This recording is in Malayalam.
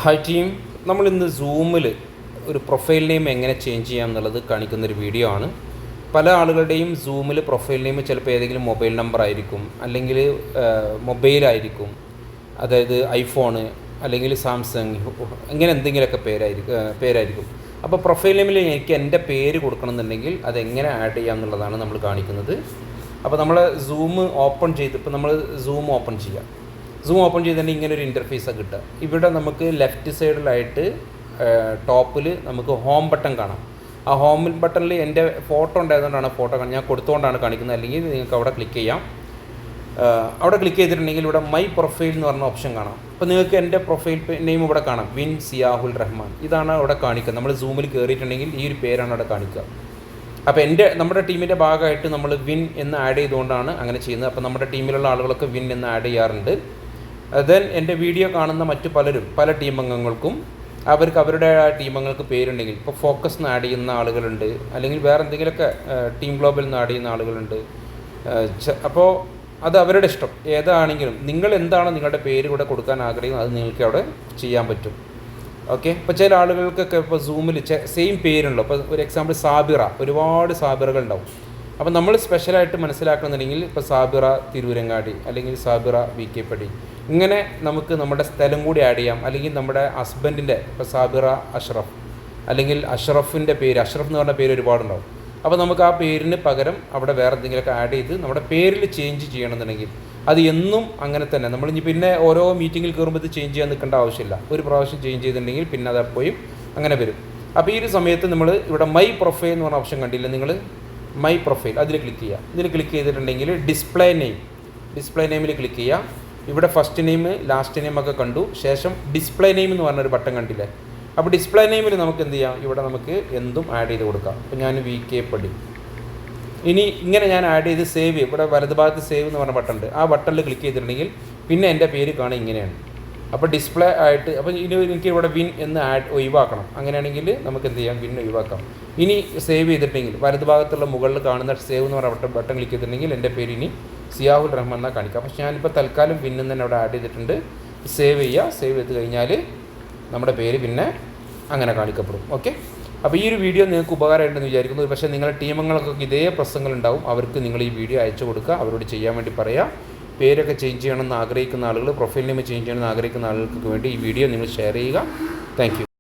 ഹായ് ടീം, നമ്മളിന്ന് സൂമിൽ ഒരു പ്രൊഫൈൽ നെയിം എങ്ങനെ ചേഞ്ച് ചെയ്യാം എന്നുള്ളത് കാണിക്കുന്നൊരു വീഡിയോ ആണ്. പല ആളുകളുടെയും സൂമിൽ പ്രൊഫൈൽ നെയിം ചിലപ്പോൾ ഏതെങ്കിലും മൊബൈൽ നമ്പർ ആയിരിക്കും, അല്ലെങ്കിൽ മൊബൈലായിരിക്കും, അതായത് ഐഫോണ് അല്ലെങ്കിൽ സാംസങ്, ഇങ്ങനെ എന്തെങ്കിലുമൊക്കെ പേരായിരിക്കും. അപ്പോൾ പ്രൊഫൈൽ നെയിമിൽ എനിക്ക് എൻ്റെ പേര് കൊടുക്കണമെന്നുണ്ടെങ്കിൽ അതെങ്ങനെ ആഡ് ചെയ്യാം എന്നുള്ളതാണ് നമ്മൾ കാണിക്കുന്നത്. അപ്പോൾ നമ്മൾ സൂം ഓപ്പൺ ചെയ്ത് ഇപ്പോൾ നമ്മൾ സൂം ഓപ്പൺ ചെയ്യാം. സൂം ഓപ്പൺ ചെയ്തിട്ടുണ്ടെങ്കിൽ ഇങ്ങനെ ഒരു ഇൻ്റർഫേസാണ് കിട്ടുക. ഇവിടെ നമുക്ക് ലെഫ്റ്റ് സൈഡിലായിട്ട് ടോപ്പിൽ നമുക്ക് ഹോം ബട്ടൺ കാണാം. ആ ഹോം ബട്ടണിൽ എൻ്റെ ഫോട്ടോ ഉണ്ടായതുകൊണ്ടാണ് ഫോട്ടോ ഞാൻ കൊടുത്തുകൊണ്ടാണ് കാണിക്കുന്നത്, അല്ലെങ്കിൽ നിങ്ങൾക്ക് അവിടെ ക്ലിക്ക് ചെയ്യാം. അവിടെ ക്ലിക്ക് ചെയ്തിട്ടുണ്ടെങ്കിൽ ഇവിടെ മൈ പ്രൊഫൈൽ എന്ന് പറഞ്ഞ ഓപ്ഷൻ കാണാം. അപ്പോൾ നിങ്ങൾക്ക് എൻ്റെ പ്രൊഫൈൽ നെയിം ഇവിടെ കാണാം, വിൻ സിയാഹുൽ റഹ്മാൻ. ഇതാണ് അവിടെ കാണിക്കുക. നമ്മൾ സൂമിൽ കയറിയിട്ടുണ്ടെങ്കിൽ ഈ ഒരു പേരാണ് അവിടെ കാണിക്കുക. അപ്പോൾ നമ്മുടെ ടീമിൻ്റെ ഭാഗമായിട്ട് നമ്മൾ വിൻ എന്ന് ആഡ് ചെയ്തുകൊണ്ടാണ് അങ്ങനെ ചെയ്യുന്നത്. അപ്പോൾ നമ്മുടെ ടീമിലുള്ള ആളുകളൊക്കെ വിൻ എന്ന് ആഡ് ചെയ്യാറുണ്ട്. ദെൻ എൻ്റെ വീഡിയോ കാണുന്ന മറ്റു പല ടീം അംഗങ്ങൾക്കും അവർക്ക് അവരുടെ ടീമംഗങ്ങൾക്ക് പേരുണ്ടെങ്കിൽ, ഇപ്പോൾ ഫോക്കസ് നിന്ന് ആഡ് ചെയ്യുന്ന ആളുകളുണ്ട്, അല്ലെങ്കിൽ വേറെ എന്തെങ്കിലുമൊക്കെ ടീം ഗ്ലോബൽ നിന്ന് ആഡ് ചെയ്യുന്ന ആളുകളുണ്ട്. അപ്പോൾ അത് അവരുടെ ഇഷ്ടം ഏതാണെങ്കിലും, നിങ്ങൾ എന്താണോ നിങ്ങളുടെ പേര് ഇവിടെ കൊടുക്കാൻ ആഗ്രഹിക്കുന്നത് അത് നിങ്ങൾക്ക് അവിടെ ചെയ്യാൻ പറ്റും. ഓക്കെ, ഇപ്പോൾ ചില ആളുകൾക്കൊക്കെ ഇപ്പോൾ സൂമിൽ സെയിം പേരുണ്ടല്ലോ. ഇപ്പോൾ ഒരു എക്സാമ്പിൾ സാബിറ, ഒരുപാട് സാബിറകൾ ഉണ്ടാവും. അപ്പോൾ നമ്മൾ സ്പെഷ്യലായിട്ട് മനസ്സിലാക്കണമെന്നുണ്ടെങ്കിൽ ഇപ്പോൾ സാബിറ തിരൂരങ്ങാടി, അല്ലെങ്കിൽ സാബിറ VK പടി, ഇങ്ങനെ നമുക്ക് നമ്മുടെ സ്ഥലം കൂടി ആഡ് ചെയ്യാം. അല്ലെങ്കിൽ നമ്മുടെ ഹസ്ബൻഡിൻ്റെ ഇപ്പോൾ സാബിറ അഷ്റഫ്, അല്ലെങ്കിൽ അഷ്റഫിൻ്റെ പേര്, അഷ്റഫ് എന്ന് പറഞ്ഞ പേര് ഒരുപാടുണ്ടാവും. അപ്പോൾ നമുക്ക് ആ പേരിന് പകരം അവിടെ വേറെ എന്തെങ്കിലുമൊക്കെ ആഡ് ചെയ്ത് നമ്മുടെ പേരിൽ ചേഞ്ച് ചെയ്യണമെന്നുണ്ടെങ്കിൽ അത് എന്നും അങ്ങനെ തന്നെ. നമ്മൾ ഇനി പിന്നെ ഓരോ മീറ്റിങ്ങിൽ കയറുമ്പോൾ ഇത് ചേഞ്ച് ചെയ്യാൻ നിൽക്കേണ്ട ആവശ്യമില്ല. ഒരു പ്രാവശ്യം ചേഞ്ച് ചെയ്തിട്ടുണ്ടെങ്കിൽ പിന്നെ അത് എപ്പോഴും അങ്ങനെ വരും. അപ്പോൾ ഈ ഒരു സമയത്ത് നമ്മൾ ഇവിടെ മൈ പ്രൊഫൈൽ എന്ന് പറഞ്ഞ ഓപ്ഷൻ കണ്ടില്ല നിങ്ങൾ, മൈ പ്രൊഫൈൽ അതിൽ ക്ലിക്ക് ചെയ്യുക. ഇതിൽ ക്ലിക്ക് ചെയ്തിട്ടുണ്ടെങ്കിൽ ഡിസ്പ്ലേ നെയിമിൽ ക്ലിക്ക് ചെയ്യുക. ഇവിടെ ഫസ്റ്റ് നെയിം ലാസ്റ്റ് നെയിം ഒക്കെ കണ്ടു. ശേഷം ഡിസ്പ്ലേ നെയിം എന്ന് പറഞ്ഞൊരു ബട്ടൺ കണ്ടില്ലേ. അപ്പോൾ ഡിസ്പ്ലേ നെയിമിൽ നമുക്ക് എന്ത് ചെയ്യാം, ഇവിടെ നമുക്ക് എന്തും ആഡ് ചെയ്ത് കൊടുക്കാം. അപ്പോൾ ഞാൻ VK പടി, ഇനി ഇങ്ങനെ ഞാൻ ആഡ് ചെയ്ത് സേവ് ചെയ്യും. ഇവിടെ വലതുഭാഗത്ത് സേവ് എന്ന് പറഞ്ഞ ബട്ടൺ ഉണ്ട്. ആ ബട്ടണിൽ ക്ലിക്ക് ചെയ്തിട്ടുണ്ടെങ്കിൽ പിന്നെ എൻ്റെ പേര് കാണുക ഇങ്ങനെയാണ്. അപ്പോൾ ഡിസ്പ്ലേ ആയിട്ട്, അപ്പോൾ ഇനി എനിക്ക് ഇവിടെ വിൻ എന്ന് ഒഴിവാക്കണം. അങ്ങനെയാണെങ്കിൽ നമുക്ക് എന്ത് ചെയ്യാം, വിൻ ഒഴിവാക്കാം. ഇനി സേവ് ചെയ്തിട്ടുണ്ടെങ്കിൽ വലതുഭാഗത്തുള്ള മുകളിൽ കാണുന്ന സേവ് എന്ന് പറഞ്ഞ ബട്ടൺ ക്ലിക്ക് ചെയ്തിട്ടുണ്ടെങ്കിൽ എൻ്റെ പേര് ഇനി സിയാഹുൽ റഹ്മാൻ എന്നാണ് കാണിക്കുക. പക്ഷേ ഞാനിപ്പോൾ തൽക്കാലം വിൻ എന്ന് തന്നെ അവിടെ ആഡ് ചെയ്തിട്ടുണ്ട്. സേവ് ചെയ്യുക. സേവ് ചെയ്ത് കഴിഞ്ഞാൽ നമ്മുടെ പേര് പിന്നെ അങ്ങനെ കാണിക്കപ്പെടും. ഓക്കെ, അപ്പോൾ ഈ ഒരു വീഡിയോ നിങ്ങൾക്ക് ഉപകാരമുണ്ടെന്ന് വിചാരിക്കുന്നു. പക്ഷേ നിങ്ങളുടെ ടീമംഗങ്ങൾക്കൊക്കെ ഇതേ പ്രശ്നങ്ങളുണ്ടാവും. അവർക്ക് നിങ്ങൾ ഈ വീഡിയോ അയച്ചു കൊടുക്കുക, അവരോട് ചെയ്യാൻ വേണ്ടി പറയുക. പേരൊക്കെ ചേഞ്ച് ചെയ്യണമെന്ന് ആഗ്രഹിക്കുന്ന ആളുകൾ, പ്രൊഫൈൽ നെയിം ചേഞ്ച് ചെയ്യണമെന്ന് ആഗ്രഹിക്കുന്ന ആളുകൾക്ക് വേണ്ടി ഈ വീഡിയോ നിങ്ങൾ ഷെയർ ചെയ്യുക. Thank you.